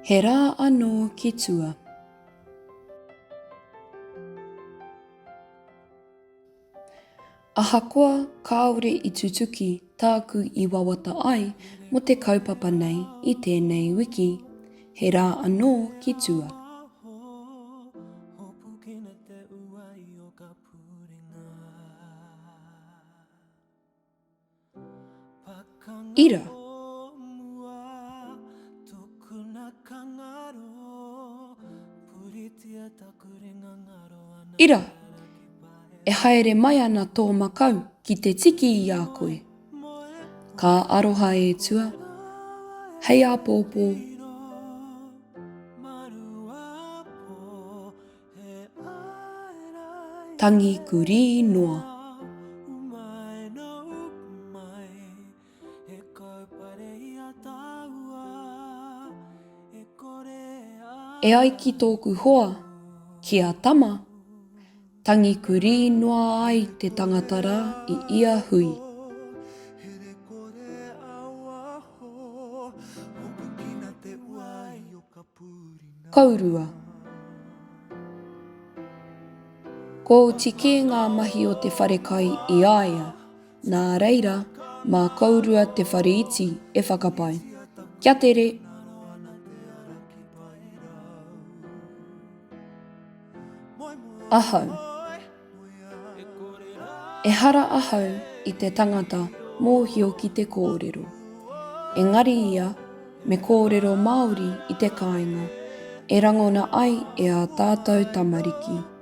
He rā anō ki tua. Ahakoa kāore i tutuki tāku I wawata ai mo te kaupapa nei I tēnei wiki. He rā anō ki tua. Ira. Ira, e haere mai ana tō makau ki te tiki I a koe. Ka aroha e tua, hei a pōpō. Tangi kuri noa. E ai ki tōku hoa, ki a tama, tangi kuri noa ai te tangatara I ia hui. Kaurua. Ko tiki ngā mahi o te wharekai I aia, nā reira, mā kaurua te whare iti e whakapai. Kia tere! Ahau. E hara ahau I te tangata mōhio ki te kōrero. Engari ia, me kōrero Māori I te kāinga, e rangona ai e a tātou tamariki.